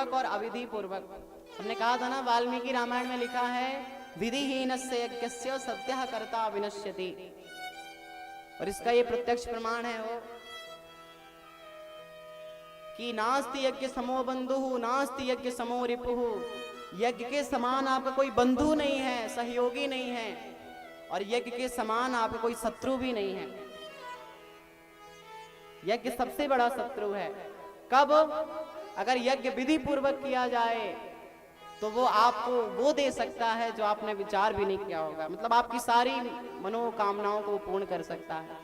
और अविधि पूर्वक। हमने कहा था ना, वाल्मीकि रामायण में लिखा है विधिहीनस्य यज्ञस्य सत्यः कर्ता विनश्यति, और इसका ये प्रत्यक्ष प्रमाण है वो कि नास्ति यज्ञ समो बंधु नास्ति यज्ञ समो रिपुः। यज्ञ के समान आपका कोई बंधु नहीं है, सहयोगी नहीं है, और यज्ञ के समान आपका कोई शत्रु भी नहीं है। यज्ञ सबसे बड़ा शत्रु है। कब? अगर यज्ञ विधि पूर्वक किया जाए तो वो आपको वो दे सकता है जो आपने विचार भी नहीं किया होगा। मतलब आपकी सारी मनोकामनाओं को पूर्ण कर सकता है।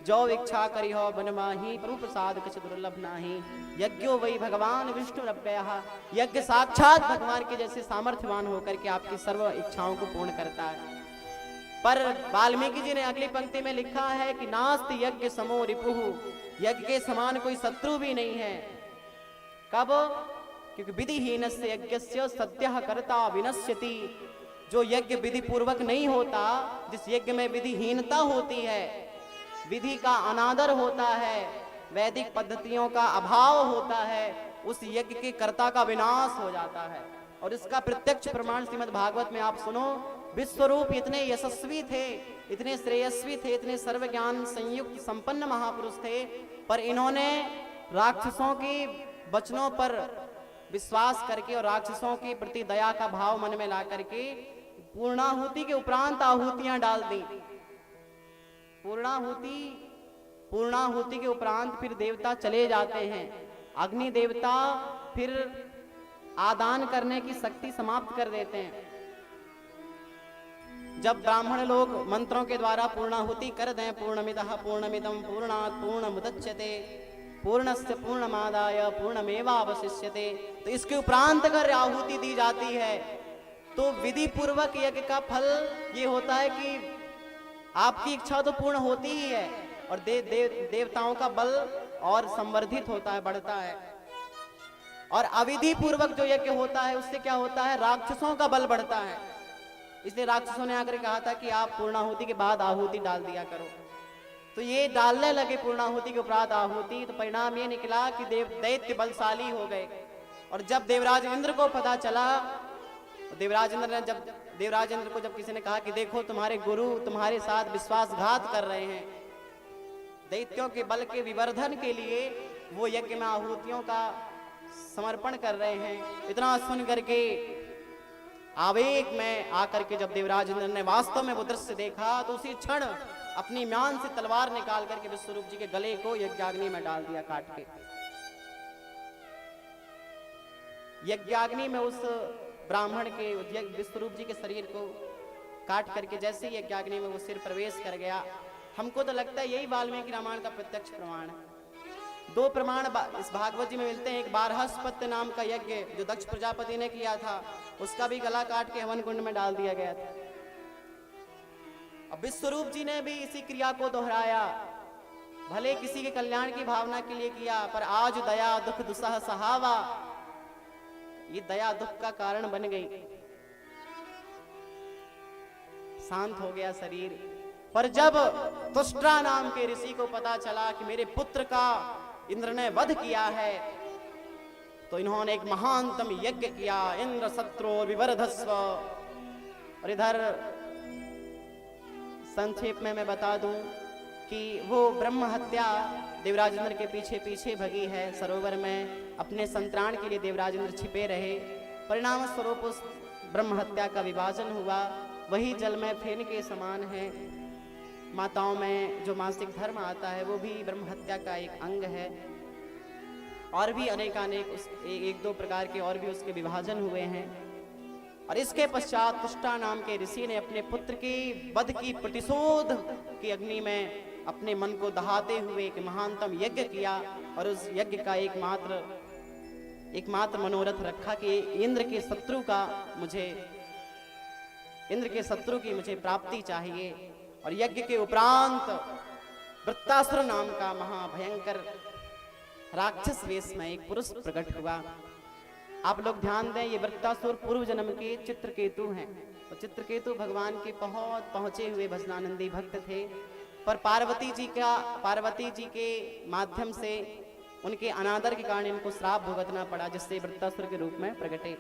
जो इच्छा करी हो बन माही प्रभु प्रसाद कुछ दुर्लभ नाही, यज्ञो वही भगवान विष्णु रव्यः। यज्ञ साक्षात भगवान के जैसे सामर्थ्यवान होकर के आपकी सर्व इच्छाओं को पूर्ण करता है। पर वाल्मीकि जी ने अगली पंक्ति में लिखा है कि नास्ति यज्ञ समो रिपुः, यज्ञ के समान कोई शत्रु भी नहीं है। कब? क्योंकि विधिहीनस्य यज्ञस्य सत्यः कर्ता विनश्यति। जो यज्ञ विधि पूर्वक नहीं होता, जिस यज्ञ में विधिहीनता होती है, विधि का अनादर होता है, वैदिक पद्धतियों का अभाव होता है, उस यज्ञ के कर्ता का विनाश हो जाता है। और इसका प्रत्यक्ष प्रमाण श्रीमद् भागवत में आप सुनो। विश्वरूप इतने यशस्वी थे, इतने श्रेयस्वी थे, इतने सर्व ज्ञान संयुक्त संपन्न महापुरुष थे, पर इन्होंने राक्षसों की वचनों पर विश्वास करके और राक्षसों के प्रति दया का भाव मन में ला करके पूर्णाहुति के उपरांत आहुतियां डाल दी। पूर्णाहुति के उपरांत फिर देवता चले जाते हैं। अग्नि देवता फिर आदान करने की शक्ति समाप्त कर देते हैं। जब ब्राह्मण लोग मंत्रों के द्वारा पूर्णाहुति कर दें, पूर्णमिदः पूर्णमिदं पूर्णात् पूर्णमुदच्यते पूर्णस्य पूर्णमादाय पूर्णमेवावशिष्यते, तो इसके उपरांत अगर आहुति दी जाती है तो विधि पूर्वक यज्ञ का फल ये होता है कि आपकी इच्छा तो पूर्ण होती ही है, और देवताओं का बल और संवर्धित होता है, बढ़ता है। और अविधि पूर्वक जो यज्ञ होता है उससे क्या होता है? राक्षसों का बल बढ़ता है। इसलिए राक्षसों ने आकर कहा था कि आप पूर्णाहुति के बाद आहुति डाल दिया करो। तो ये डालने लगे पूर्णाहुति के उपरांत आहुति, तो परिणाम ये निकला कि दैत्य बलशाली हो गए। और जब देवराज इंद्र को पता चला, देवराज इंद्र को जब किसी ने कहा कि देखो तुम्हारे गुरु तुम्हारे साथ विश्वासघात कर रहे हैं, दैत्यों के बल के विवर्धन के लिए वो यज्ञ में आहुतियों का समर्पण कर रहे हैं, इतना सुन करके आवेग में आकर के जब देवराज इंद्र ने वास्तव में वो दृश्य देखा तो उसी क्षण अपनी म्यान से तलवार निकाल करके विश्वरूप जी के गले को यज्ञाग्नि में डाल दिया काट के। यज्ञाग्नि में उस ब्राह्मण के विश्वरूप जी के शरीर को काट करके जैसे ही यज्ञाग्नि में वो सिर प्रवेश कर गया, हमको तो लगता है यही वाल्मीकि रामायण का प्रत्यक्ष प्रमाण है। दो प्रमाण इस भागवत जी में मिलते हैं। एक बारहस्पत्य नाम का यज्ञ जो दक्ष प्रजापति ने किया था, उसका भी गला काट के हवन कुंड में डाल दिया गया था। अब विश्वरूप जी ने भी इसी क्रिया को दोहराया, भले किसी के कल्याण की भावना के लिए किया, पर आज दया दुख दुसह सहावा, ये दया दुख का कारण बन गई। शांत हो गया शरीर। पर जब तुष्ट्रा नाम के ऋषि को पता चला कि मेरे पुत्र का इंद्र ने वध किया है, तो इन्होंने एक महानतम यज्ञ किया, इंद्र शत्रु विवर्धस्व। और इधर संक्षेप में मैं बता दूं कि वो ब्रह्म हत्या देवराज इंद्र के पीछे पीछे भगी है। सरोवर में अपने संतराण के लिए देवराज इंद्र छिपे रहे, परिणाम स्वरूप उस ब्रह्म हत्या का विभाजन हुआ। वही जल में फेन के समान है। माताओं में जो मासिक धर्म आता है वो भी ब्रह्म हत्या का एक अंग है। और भी अनेकानेक एक दो प्रकार के और भी उसके विभाजन हुए हैं। और इसके पश्चात तुष्टा नाम के ऋषि ने अपने पुत्र की वध की प्रतिशोध की अग्नि में अपने मन को दहाते हुए एक महानतम यज्ञ किया, और उस यज्ञ का एकमात्र मनोरथ रखा कि इंद्र के शत्रु की मुझे प्राप्ति चाहिए। और यज्ञ के उपरांत वृत्तासुर नाम का महाभयंकर राक्षस वेश में एक पुरुष प्रकट हुआ। आप लोग ध्यान दें, ये वृत्तासुर पूर्व जन्म के चित्रकेतु हैं। और चित्रकेतु भगवान के बहुत पहुंचे हुए भजनानंदी भक्त थे, पर पार्वती जी के माध्यम से उनके अनादर के कारण इनको श्राप भुगतना पड़ा, जिससे वृत्तासुर के रूप में प्रकटे।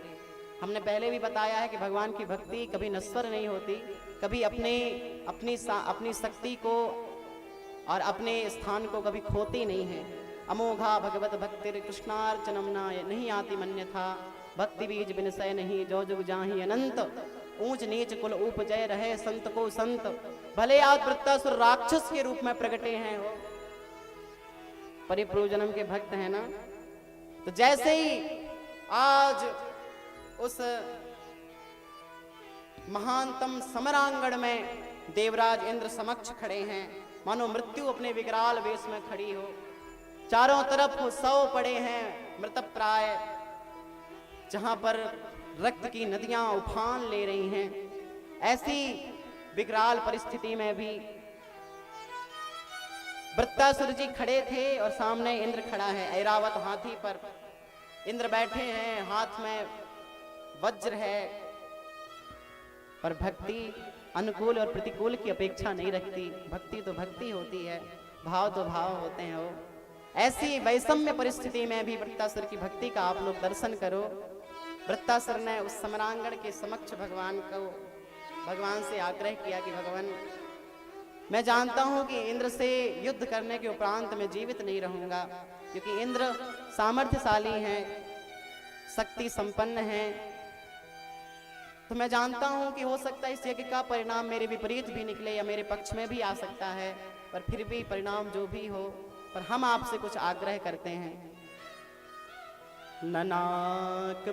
हमने पहले भी बताया है कि भगवान की भक्ति कभी नश्वर नहीं होती, कभी अपनी शक्ति को और अपने स्थान को कभी खोती नहीं है। अमोघा भगवत भक्तिर कृष्णार्चनम नाय नहीं आती मन्यथा, भक्ति बीज बिनसय नहीं जो जुग जाहि अनंत, ऊंच नीच कुल उपजय रहे संत को संत। भले आज वृत्तासुर राक्षस के रूप में प्रकटे हैं, हो परिपूर्ण जन्म के भक्त हैं ना, तो जैसे ही आज उस महानतम समरांगण में देवराज इंद्र समक्ष खड़े हैं, मानो मृत्यु अपने विकराल वेश में खड़ी हो, चारों तरफ शव पड़े हैं मृतप्राय, जहां पर रक्त की नदियां उफान ले रही हैं। ऐसी विकराल परिस्थिति में भी वृत्तासुर जी खड़े थे और सामने इंद्र खड़ा है, ऐरावत हाथी पर इंद्र बैठे हैं, हाथ में वज्र है। पर भक्ति अनुकूल और प्रतिकूल की अपेक्षा नहीं रखती, भक्ति तो भक्ति होती है, भाव तो भाव होते हैं। वो ऐसी वैषम्य परिस्थिति में भी वृत्तासुर की भक्ति का आप लोग दर्शन करो। वृत्तासुर ने उस समरांगण के समक्ष भगवान से आग्रह किया कि भगवान, मैं जानता हूं कि इंद्र से युद्ध करने के उपरांत मैं जीवित नहीं रहूंगा, क्योंकि इंद्र सामर्थ्यशाली हैं, शक्ति संपन्न हैं। तो मैं जानता हूं कि हो सकता है इस यज्ञ का परिणाम मेरे विपरीत भी निकले या मेरे पक्ष में भी आ सकता है, पर फिर भी परिणाम जो भी हो, पर हम आपसे कुछ आग्रह करते हैं। ननाक